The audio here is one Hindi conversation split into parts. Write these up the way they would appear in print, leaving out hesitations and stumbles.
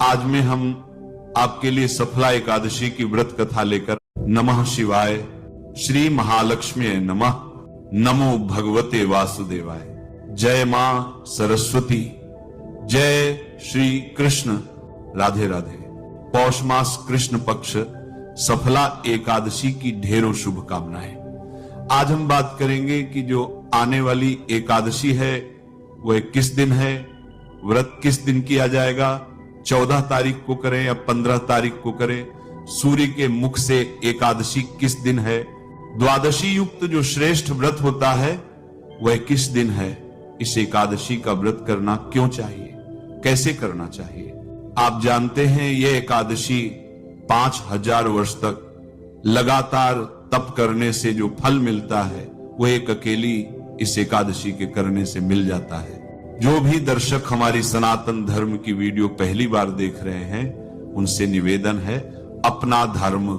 आज में हम आपके लिए सफला एकादशी की व्रत कथा लेकर नमः शिवाय, श्री महालक्ष्मी नमः, नमो भगवते वासुदेवाय, जय मां सरस्वती, जय श्री कृष्ण, राधे राधे। पौष मास कृष्ण पक्ष सफला एकादशी की ढेरों शुभकामनाएं। आज हम बात करेंगे कि जो आने वाली एकादशी है वह किस दिन है, व्रत किस दिन किया जाएगा, 14 तारीख को करें या 15 तारीख को करें, सूर्य के मुख से एकादशी किस दिन है, द्वादशी युक्त जो श्रेष्ठ व्रत होता है वह किस दिन है, इस एकादशी का व्रत करना क्यों चाहिए, कैसे करना चाहिए। आप जानते हैं यह एकादशी 5000 वर्ष तक लगातार तप करने से जो फल मिलता है वह एक अकेली इस एकादशी के करने से मिल जाता है। जो भी दर्शक हमारी सनातन धर्म की वीडियो पहली बार देख रहे हैं उनसे निवेदन है, अपना धर्म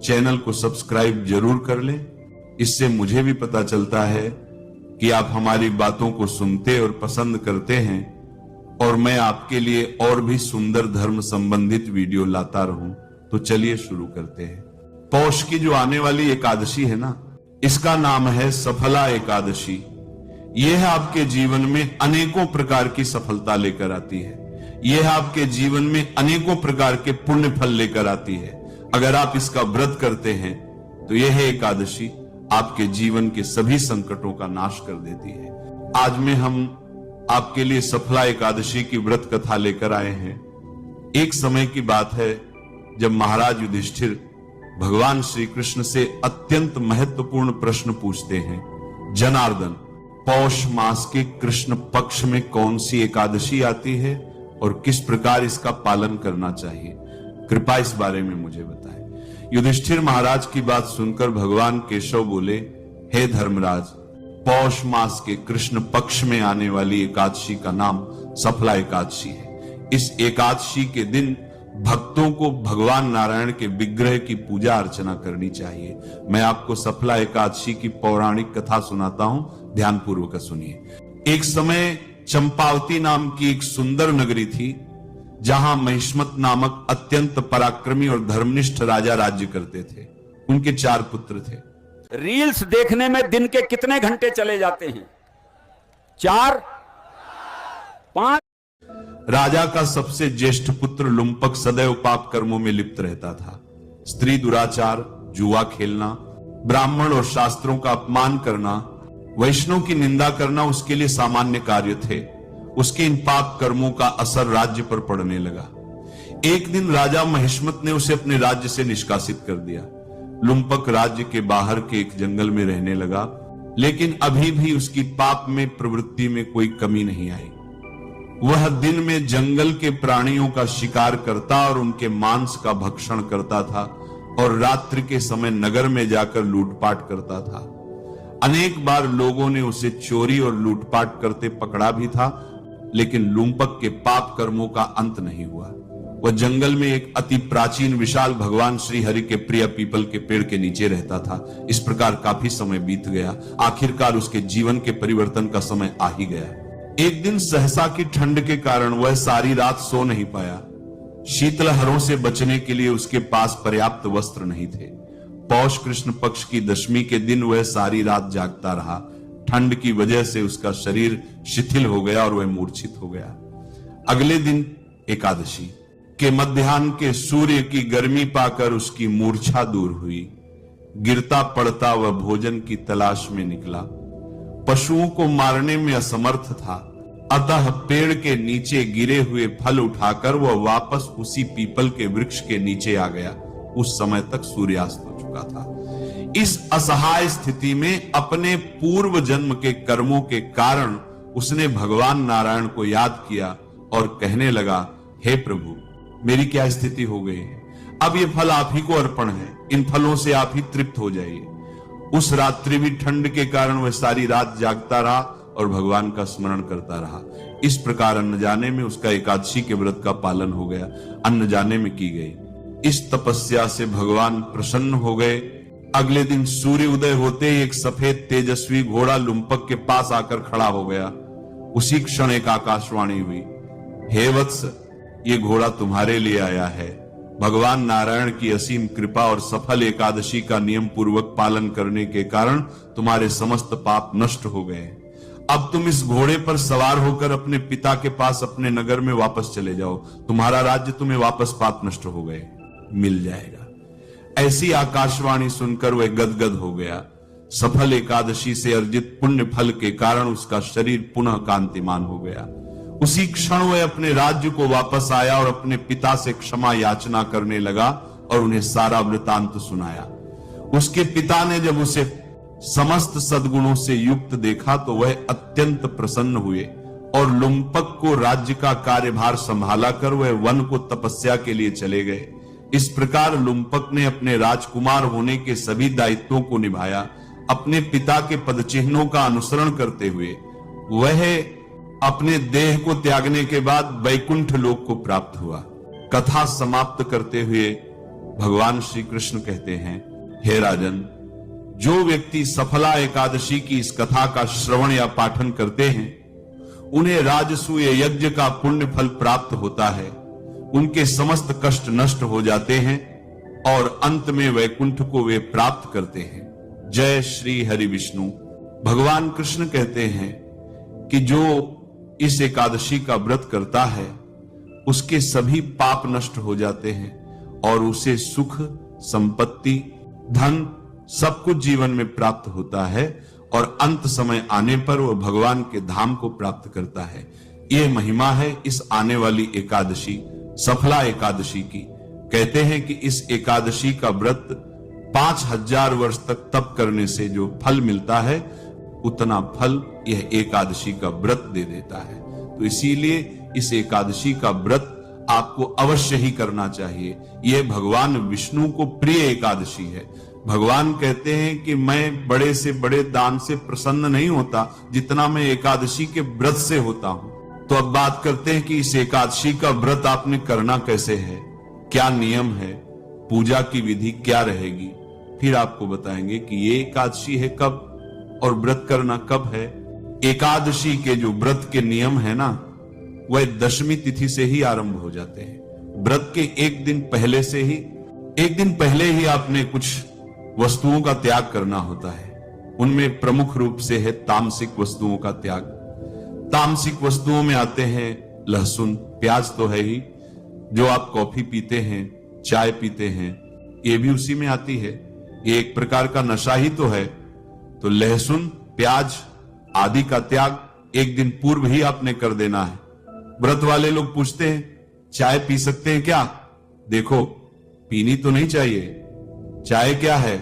चैनल को सब्सक्राइब जरूर कर लें। इससे मुझे भी पता चलता है कि आप हमारी बातों को सुनते और पसंद करते हैं और मैं आपके लिए और भी सुंदर धर्म संबंधित वीडियो लाता रहूं। तो चलिए शुरू करते हैं। पौष की जो आने वाली एकादशी है ना, इसका नाम है सफला एकादशी। यह आपके जीवन में अनेकों प्रकार की सफलता लेकर आती है, यह आपके जीवन में अनेकों प्रकार के पुण्य फल लेकर आती है। अगर आप इसका व्रत करते हैं तो यह एकादशी आपके जीवन के सभी संकटों का नाश कर देती है। आज में हम आपके लिए सफला एकादशी की व्रत कथा लेकर आए हैं। एक समय की बात है जब महाराज युधिष्ठिर भगवान श्री कृष्ण से अत्यंत महत्वपूर्ण प्रश्न पूछते हैं, जनार्दन, पौष मास के कृष्ण पक्ष में कौन सी एकादशी आती है और किस प्रकार इसका पालन करना चाहिए, कृपा इस बारे में मुझे बताएं। युधिष्ठिर महाराज की बात सुनकर भगवान केशव बोले, हे धर्मराज, पौष मास के कृष्ण पक्ष में आने वाली एकादशी का नाम सफला एकादशी है। इस एकादशी के दिन भक्तों को भगवान नारायण के विग्रह की पूजा अर्चना करनी चाहिए। मैं आपको सफला एकादशी की पौराणिक कथा सुनाता हूं, ध्यानपूर्वक सुनिए। एक समय चंपावती नाम की एक सुंदर नगरी थी जहां महिष्मत नामक अत्यंत पराक्रमी और धर्मनिष्ठ राजा राज्य करते थे। उनके 4 पुत्र थे। रील्स देखने में दिन के कितने घंटे चले जाते हैं? 4, 5। राजा का सबसे ज्येष्ठ पुत्र लुम्पक सदैव पाप कर्मों में लिप्त रहता था। स्त्री दुराचार, जुआ खेलना, ब्राह्मण और शास्त्रों का अपमान करना, वैष्णव की निंदा करना उसके लिए सामान्य कार्य थे। उसके इन पाप कर्मों का असर राज्य पर पड़ने लगा। एक दिन राजा महिष्मत ने उसे अपने राज्य से निष्कासित कर दिया। लुम्पक राज्य के बाहर के एक जंगल में रहने लगा, लेकिन अभी भी उसकी पाप में प्रवृत्ति में कोई कमी नहीं आई। वह दिन में जंगल के प्राणियों का शिकार करता और उनके मांस का भक्षण करता था और रात्रि के समय नगर में जाकर लूटपाट करता था। अनेक बार लोगों ने उसे चोरी और लूटपाट करते पकड़ा भी था, लेकिन लुम्पक के पाप कर्मों का अंत नहीं हुआ। वह जंगल में एक अति प्राचीन विशाल भगवान श्री हरि के प्रिय पीपल के पेड़ के नीचे रहता था। इस प्रकार काफी समय बीत गया। आखिरकार उसके जीवन के परिवर्तन का समय आ ही गया। एक दिन सहसा की ठंड के कारण वह सारी रात सो नहीं पाया। शीतलहरों से बचने के लिए उसके पास पर्याप्त वस्त्र नहीं थे। पौष कृष्ण पक्ष की दशमी के दिन वह सारी रात जागता रहा। ठंड की वजह से उसका शरीर शिथिल हो गया और वह मूर्छित हो गया। अगले दिन एकादशी के मध्याह्न के सूर्य की गर्मी पाकर उसकी मूर्छा दूर हुई। गिरता पड़ता वह भोजन की तलाश में निकला। पशुओं को मारने में असमर्थ था, अतः पेड़ के नीचे गिरे हुए फल उठाकर वह वापस उसी पीपल के वृक्ष के नीचे आ गया। उस समय तक सूर्यास्त हो चुका था। इस असहाय स्थिति में अपने पूर्व जन्म के कर्मों के कारण उसने भगवान नारायण को याद किया और कहने लगा, हे प्रभु, मेरी क्या स्थिति हो गई है, अब ये फल आप ही को अर्पण है, इन फलों से आप ही तृप्त हो जाइए। उस रात्रि भी ठंड के कारण वह सारी रात जागता रहा और भगवान का स्मरण करता रहा। इस प्रकार अन्न जाने में उसका एकादशी के व्रत का पालन हो गया। अन्न जाने में की गई इस तपस्या से भगवान प्रसन्न हो गए। अगले दिन सूर्य उदय होते ही एक सफेद तेजस्वी घोड़ा लुम्पक के पास आकर खड़ा हो गया। उसी क्षण एक आकाशवाणी हुई, हे वत्स, ये घोड़ा तुम्हारे लिए आया है। भगवान नारायण की असीम कृपा और सफल एकादशी का नियम पूर्वक पालन करने के कारण तुम्हारे समस्त पाप नष्ट हो गए। अब तुम इस घोड़े पर सवार होकर अपने पिता के पास अपने नगर में वापस चले जाओ। तुम्हारा राज्य तुम्हें वापस पाप नष्ट हो गए मिल जाएगा। ऐसी आकाशवाणी सुनकर वह गदगद हो गया। सफल एकादशी से अर्जित पुण्य फल के कारण उसका शरीर पुनः कांतिमान हो गया। उसी क्षण वह अपने राज्य को वापस आया और अपने पिता से क्षमा याचना करने लगा और उन्हें सारा वृतांत सुनाया। उसके पिता ने जब उसे समस्त सद्गुणों से युक्त देखा तो वह अत्यंत प्रसन्न हुए और लुम्पक को राज्य का कार्यभार संभाला कर वह वन को तपस्या के लिए चले गए। इस प्रकार लुम्पक ने अपने राजकुमार होने के सभी दायित्वों को निभाया। अपने पिता के पदचिन्हों का अनुसरण करते हुए वह अपने देह को त्यागने के बाद वैकुंठ लोक को प्राप्त हुआ। कथा समाप्त करते हुए भगवान श्री कृष्ण कहते हैं, हे राजन, जो व्यक्ति सफला एकादशी की इस कथा का श्रवण या पाठन करते हैं उन्हें राजसूय यज्ञ का पुण्य फल प्राप्त होता है। उनके समस्त कष्ट नष्ट हो जाते हैं और अंत में वैकुंठ को वे प्राप्त करते हैं। जय श्री हरि विष्णु। भगवान कृष्ण कहते हैं कि जो इस एकादशी का व्रत करता है उसके सभी पाप नष्ट हो जाते हैं और उसे सुख, संपत्ति, धन सब कुछ जीवन में प्राप्त होता है और अंत समय आने पर वह भगवान के धाम को प्राप्त करता है। यह महिमा है इस आने वाली एकादशी, सफला एकादशी की। कहते हैं कि इस एकादशी का व्रत 5000 वर्ष तक तप करने से जो फल मिलता है उतना फल यह एकादशी का व्रत दे देता है। तो इसीलिए इस एकादशी का व्रत आपको अवश्य ही करना चाहिए। यह भगवान विष्णु को प्रिय एकादशी है। भगवान कहते हैं कि मैं बड़े से बड़े दान से प्रसन्न नहीं होता जितना मैं एकादशी के व्रत से होता हूं। तो अब बात करते हैं कि इस एकादशी का व्रत आपने करना कैसे है, क्या नियम है, पूजा की विधि क्या रहेगी, फिर आपको बताएंगे कि ये एकादशी है कब और व्रत करना कब है। एकादशी के जो व्रत के नियम है ना वह दशमी तिथि से ही आरंभ हो जाते हैं। व्रत के एक दिन पहले ही आपने कुछ वस्तुओं का त्याग करना होता है। उनमें प्रमुख रूप से है तामसिक वस्तुओं का त्याग। तामसिक वस्तुओं में आते हैं लहसुन, प्याज तो है ही, जो आप कॉफी पीते हैं, चाय पीते हैं, ये भी उसी में आती है। ये एक प्रकार का नशा ही तो है। तो लहसुन, प्याज आदि का त्याग एक दिन पूर्व ही आपने कर देना है। व्रत वाले लोग पूछते हैं चाय पी सकते हैं क्या? देखो, पीनी तो नहीं चाहिए। चाय क्या है?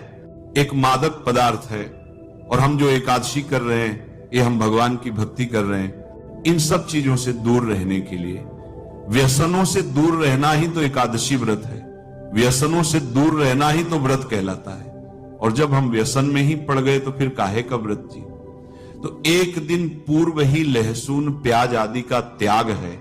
एक मादक पदार्थ है और हम जो एकादशी कर रहे हैं ये हम भगवान की भक्ति कर रहे हैं। इन सब चीजों से दूर रहने के लिए, व्यसनों से दूर रहना ही तो एकादशी व्रत है। व्यसनों से दूर रहना ही तो व्रत कहलाता है। और जब हम व्यसन में ही पड़ गए तो फिर काहे का व्रत जी। तो एक दिन पूर्व ही लहसुन, प्याज आदि का त्याग है।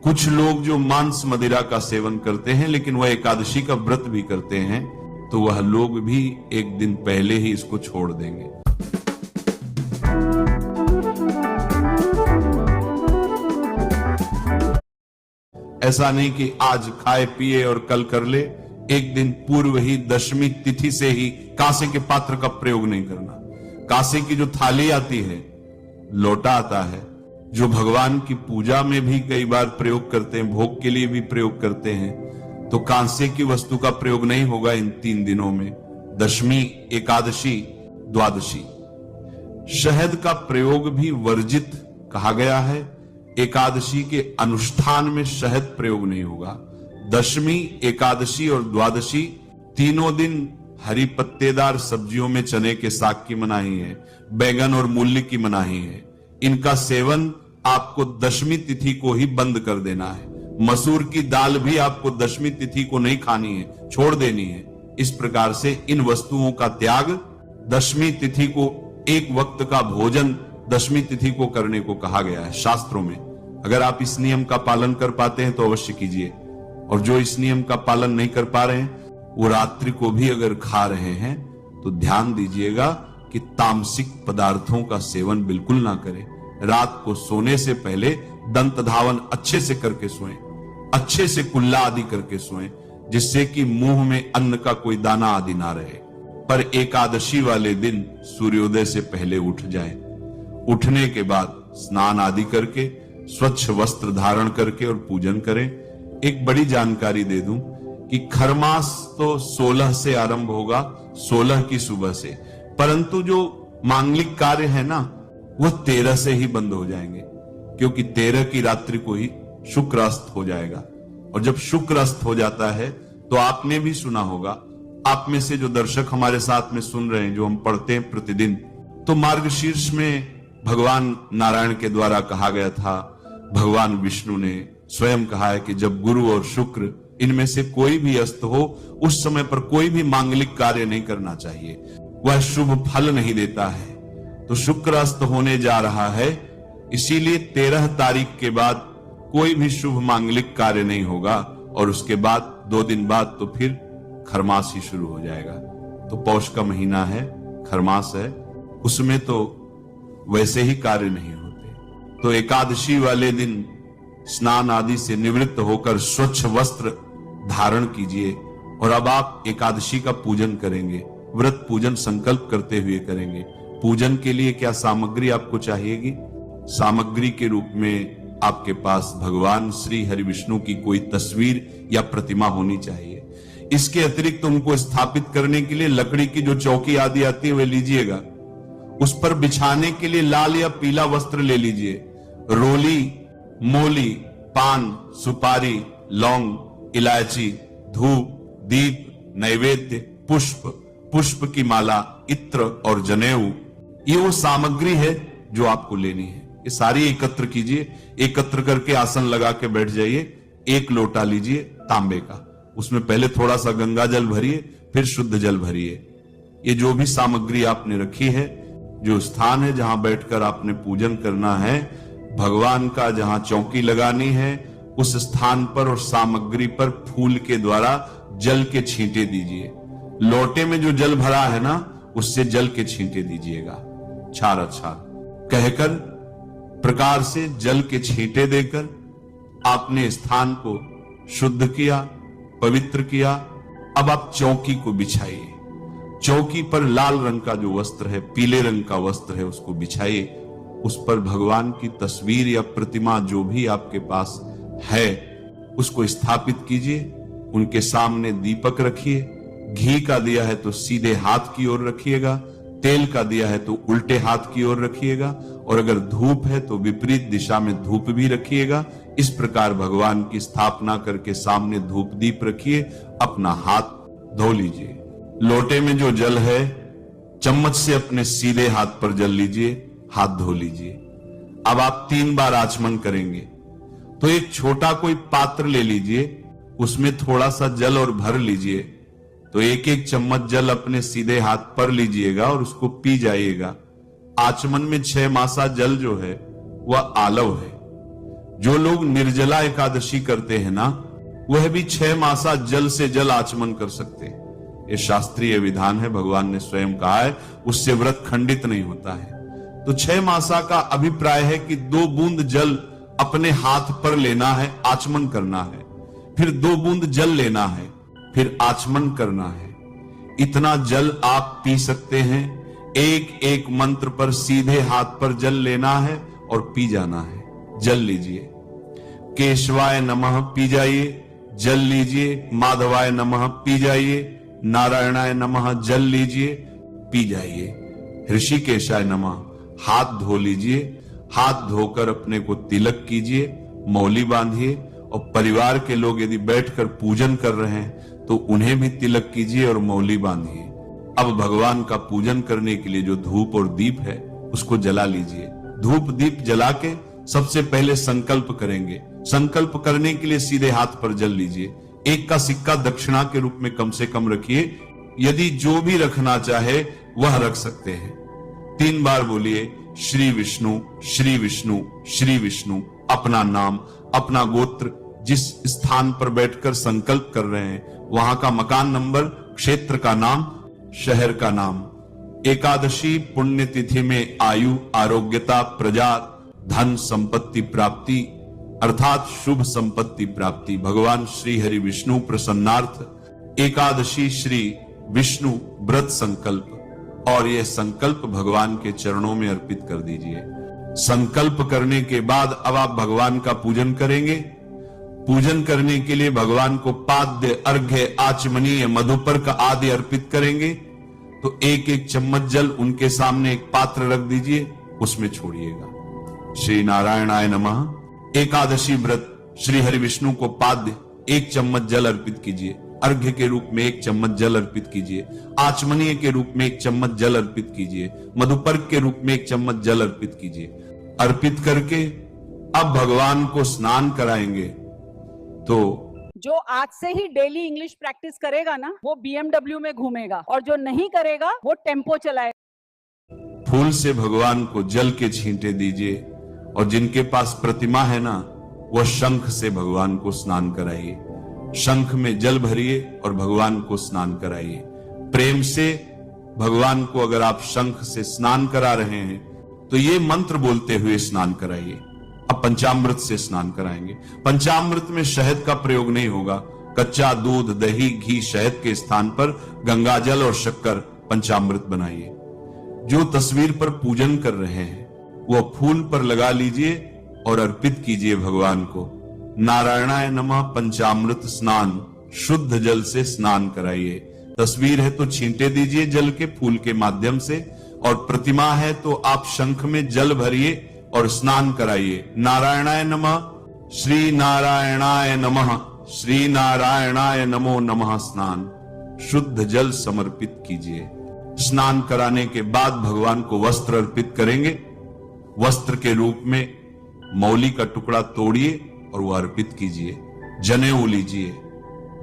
कुछ लोग जो मांस मदिरा का सेवन करते हैं लेकिन वह एकादशी का व्रत भी करते हैं तो वह लोग भी एक दिन पहले ही इसको छोड़ देंगे। ऐसा नहीं कि आज खाए पिए और कल कर ले। एक दिन पूर्व ही दशमी तिथि से ही कांसे के पात्र का प्रयोग नहीं करना। कांसे की जो थाली आती है, लोटा आता है, जो भगवान की पूजा में भी कई बार प्रयोग करते हैं, भोग के लिए भी प्रयोग करते हैं, तो कांसे की वस्तु का प्रयोग नहीं होगा इन 3 दिनों में, दशमी, एकादशी, द्वादशी। शहद का प्रयोग भी वर्जित कहा गया है। एकादशी के अनुष्ठान में शहद प्रयोग नहीं होगा। दशमी, एकादशी और द्वादशी तीनों दिन हरी पत्तेदार सब्जियों में चने के साग की मनाही है, बैगन और मूली की मनाही है। इनका सेवन आपको दशमी तिथि को ही बंद कर देना है। मसूर की दाल भी आपको दशमी तिथि को नहीं खानी है, छोड़ देनी है। इस प्रकार से इन वस्तुओं का त्याग, दशमी तिथि को एक वक्त का भोजन दशमी तिथि को करने को कहा गया है शास्त्रों में। अगर आप इस नियम का पालन कर पाते हैं तो अवश्य कीजिए, और जो इस नियम का पालन नहीं कर पा रहे हैं वो रात्रि को भी अगर खा रहे हैं तो ध्यान दीजिएगा कि तामसिक पदार्थों का सेवन बिल्कुल ना करें। रात को सोने से पहले दंत धावन अच्छे से करके सोएं। अच्छे से कुल्ला आदि करके सोएं, जिससे कि मुंह में अन्न का कोई दाना आदि ना रहे। पर एकादशी वाले दिन सूर्योदय से पहले उठ जाएं। उठने के बाद स्नान आदि करके स्वच्छ वस्त्र धारण करके और पूजन करें। एक बड़ी जानकारी दे दूं कि खरमास तो 16 से आरंभ होगा, 16 की सुबह से, परंतु जो मांगलिक कार्य है ना वह 13 से ही बंद हो जाएंगे, क्योंकि 13 की रात्रि को ही शुक्र अस्त हो जाएगा। और जब शुक्र अस्त हो जाता है तो आपने भी सुना होगा, आप में से जो दर्शक हमारे साथ में सुन रहे हैं, जो हम पढ़ते हैं प्रतिदिन, तो मार्गशीर्ष में भगवान नारायण के द्वारा कहा गया था, भगवान विष्णु ने स्वयं कहा है कि जब गुरु और शुक्र इनमें से कोई भी अस्त हो, उस समय पर कोई भी मांगलिक कार्य नहीं करना चाहिए, वह शुभ फल नहीं देता है। तो शुक्र अस्त होने जा रहा है, इसीलिए 13 तारीख के बाद कोई भी शुभ मांगलिक कार्य नहीं होगा, और उसके बाद 2 दिन बाद तो फिर खरमास ही शुरू हो जाएगा। तो पौष का महीना है, खरमास है, उसमें तो वैसे ही कार्य नहीं होते। तो एकादशी वाले दिन स्नान आदि से निवृत्त होकर स्वच्छ वस्त्र धारण कीजिए, और अब आप एकादशी का पूजन करेंगे। व्रत पूजन संकल्प करते हुए करेंगे। पूजन के लिए क्या सामग्री आपको चाहिएगी? सामग्री के रूप में आपके पास भगवान श्री हरि विष्णु की कोई तस्वीर या प्रतिमा होनी चाहिए। इसके अतिरिक्त उनको स्थापित करने के लिए लकड़ी की जो चौकी आदि आती है वे लीजिएगा। उस पर बिछाने के लिए लाल या पीला वस्त्र ले लीजिए। रोली, मोली, पान, सुपारी, लौंग, इलायची, धूप, दीप, नैवेद्य, पुष्प की माला, इत्र और जनेऊ, ये वो सामग्री है जो आपको लेनी है। ये सारी एकत्र कीजिए। एकत्र करके आसन लगा के बैठ जाइए। एक लोटा लीजिए तांबे का, उसमें पहले थोड़ा सा गंगा जल भरिए, फिर शुद्ध जल भरिए। ये जो भी सामग्री आपने रखी है, जो स्थान है जहां बैठकर आपने पूजन करना है, भगवान का जहां चौकी लगानी है, उस स्थान पर और सामग्री पर फूल के द्वारा जल के छींटे दीजिए। लोटे में जो जल भरा है ना, उससे जल के छींटे दीजिएगा, छार कहकर प्रकार से जल के छींटे देकर आपने स्थान को शुद्ध किया, पवित्र किया। अब आप चौकी को बिछाइए। चौकी पर लाल रंग का जो वस्त्र है, पीले रंग का वस्त्र है, उसको बिछाइए। उस पर भगवान की तस्वीर या प्रतिमा जो भी आपके पास है उसको स्थापित कीजिए। उनके सामने दीपक रखिए। घी का दिया है तो सीधे हाथ की ओर रखिएगा, तेल का दिया है तो उल्टे हाथ की ओर रखिएगा, और अगर धूप है तो विपरीत दिशा में धूप भी रखिएगा। इस प्रकार भगवान की स्थापना करके सामने धूप दीप रखिए। अपना हाथ धो लीजिए। लोटे में जो जल है, चम्मच से अपने सीधे हाथ पर जल लीजिए, हाथ धो लीजिए। अब आप 3 बार आचमन करेंगे। तो एक छोटा कोई पात्र ले लीजिए, उसमें थोड़ा सा जल और भर लीजिए। तो 1-1 चम्मच जल अपने सीधे हाथ पर लीजिएगा और उसको पी जाइएगा। आचमन में 6 मासा जल जो है वह आलव है। जो लोग निर्जला एकादशी करते हैं ना, वह भी 6 मासा जल से जल आचमन कर सकते हैं। ये शास्त्रीय विधान है, भगवान ने स्वयं कहा है, उससे व्रत खंडित नहीं होता है। तो 6 मासा का अभिप्राय है कि 2 बूंद जल अपने हाथ पर लेना है, आचमन करना है, फिर 2 बूंद जल लेना है, फिर आचमन करना है। इतना जल आप पी सकते हैं। एक मंत्र पर सीधे हाथ पर जल लेना है और पी जाना है। जल लीजिए। केशवाय नमः पी जाइए, जल लीजिए। माधवाय नमः पी जाइए। नारायणाय नमः जल लीजिए, पी जाइए। ऋषिकेशाय नमः हाथ धो लीजिए। हाथ धोकर अपने को तिलक कीजिए, मौली बांधिए, और परिवार के लोग यदि बैठकर पूजन कर रहे हैं तो उन्हें भी तिलक कीजिए और मौली बांधिए। अब भगवान का पूजन करने के लिए जो धूप और दीप है उसको जला लीजिए। धूप दीप जला के सबसे पहले संकल्प करेंगे। संकल्प करने के लिए सीधे हाथ पर जल लीजिए। 1 का सिक्का दक्षिणा के रूप में कम से कम रखिए। यदि जो भी रखना चाहे वह रख सकते हैं। 3 बार बोलिए श्री विष्णु, श्री विष्णु, श्री विष्णु। अपना नाम, अपना गोत्र, जिस स्थान पर बैठकर संकल्प कर रहे हैं वहां का मकान नंबर, क्षेत्र का नाम, शहर का नाम। एकादशी पुण्य तिथि में आयु, आरोग्यता, प्रजा, धन, संपत्ति प्राप्ति, अर्थात शुभ संपत्ति प्राप्ति। भगवान श्री हरि विष्णु प्रसन्नार्थ एकादशी श्री विष्णु व्रत संकल्प, और यह संकल्प भगवान के चरणों में अर्पित कर दीजिए। संकल्प करने के बाद अब आप भगवान का पूजन करेंगे। पूजन करने के लिए भगवान को पाद्य, अर्घ्य, आचमनीय, मधुपर्क आदि अर्पित करेंगे। तो एक एक चम्मच जल उनके सामने एक पात्र रख दीजिए, उसमें छोड़िएगा। श्री नारायणाय नमः। एकादशी व्रत श्री हरि विष्णु को पाद्य 1 चम्मच जल अर्पित कीजिए, अर्घ्य के रूप में 1 चम्मच जल अर्पित कीजिए, आचमनीय के रूप में 1 चम्मच जल अर्पित कीजिए, मधुपर्क के रूप में 1 चम्मच जल अर्पित कीजिए। अर्पित करके अब भगवान को स्नान कराएंगे। तो जो आज से ही डेली इंग्लिश प्रैक्टिस करेगा ना, वो BMW में घूमेगा, और जो नहीं करेगा वो टेम्पो चलाएगा। फूल से भगवान को जल के छींटे दीजिए, और जिनके पास प्रतिमा है ना, वह शंख से भगवान को स्नान कराइए। शंख में जल भरिए और भगवान को स्नान कराइए। प्रेम से भगवान को अगर आप शंख से स्नान करा रहे हैं तो ये मंत्र बोलते हुए स्नान कराइए। अब पंचामृत से स्नान कराएंगे। पंचामृत में शहद का प्रयोग नहीं होगा। कच्चा दूध, दही, घी, शहद के स्थान पर गंगाजल और शक्कर पंचामृत बनाइए। जो तस्वीर पर पूजन कर रहे हैं वह फूल पर लगा लीजिए और अर्पित कीजिए भगवान को। नारायणाय नमः पंचामृत स्नान, शुद्ध जल से स्नान कराइए। तस्वीर है तो छींटे दीजिए जल के फूल के माध्यम से, और प्रतिमा है तो आप शंख में जल भरिए और स्नान कराइए। नारायणाय नमः, श्री नारायणाय नमः, श्री नारायणाय नमो नमः। स्नान शुद्ध जल समर्पित कीजिए। स्नान कराने के बाद भगवान को वस्त्र अर्पित करेंगे। वस्त्र के रूप में मौली का टुकड़ा तोड़िए और वह अर्पित कीजिए। जनेऊ लीजिए,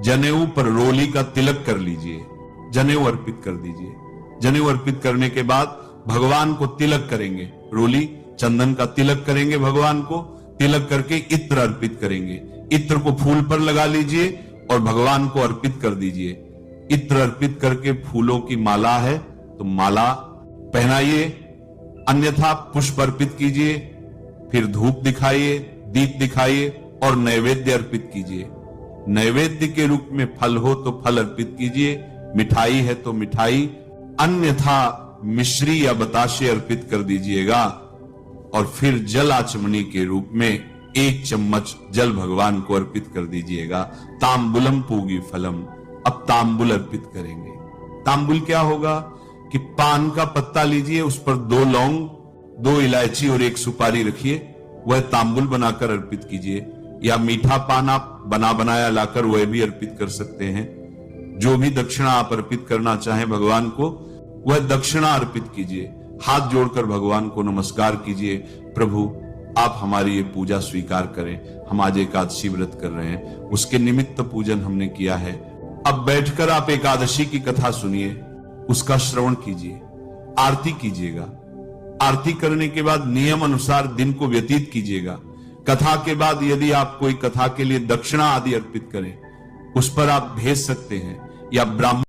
जनेऊ पर रोली का तिलक कर लीजिए, जनेऊ अर्पित कर दीजिए। जनेऊ अर्पित करने के बाद भगवान को तिलक करेंगे। रोली चंदन का तिलक करेंगे भगवान को। तिलक करके इत्र अर्पित करेंगे। इत्र को फूल पर लगा लीजिए और भगवान को अर्पित कर दीजिए। इत्र अर्पित करके फूलों की माला है तो माला पहनाइए, अन्यथा पुष्प अर्पित कीजिए। फिर धूप दिखाइए, दीप दिखाइए और नैवेद्य अर्पित कीजिए। नैवेद्य के रूप में फल हो तो फल अर्पित कीजिए, मिठाई है तो मिठाई, अन्यथा मिश्री या बताशे अर्पित कर दीजिएगा। और फिर जल आचमनी के रूप में 1 चम्मच जल भगवान को अर्पित कर दीजिएगा। तांबुलम पूगी फलम। अब तांबुल अर्पित करेंगे। तांबुल क्या होगा कि पान का पत्ता लीजिए, उस पर 2 लौंग, 2 इलायची और 1 सुपारी रखिए, वह तांबुल बनाकर अर्पित कीजिए। या मीठा पान आप बना बनाया लाकर वह भी अर्पित कर सकते हैं। जो भी दक्षिणा आप अर्पित करना चाहें भगवान को, वह दक्षिणा अर्पित कीजिए। हाथ जोड़कर भगवान को नमस्कार कीजिए, प्रभु आप हमारी ये पूजा स्वीकार करें। हम आज एकादशी व्रत कर रहे हैं, उसके निमित्त पूजन हमने किया है। अब बैठकर आप एकादशी की कथा सुनिए, उसका श्रवण कीजिए, आरती कीजिएगा। आरती करने के बाद नियम अनुसार दिन को व्यतीत कीजिएगा। कथा के बाद यदि आप कोई कथा के लिए दक्षिणा आदि अर्पित करें, उस पर आप भेज सकते हैं, या ब्राह्मण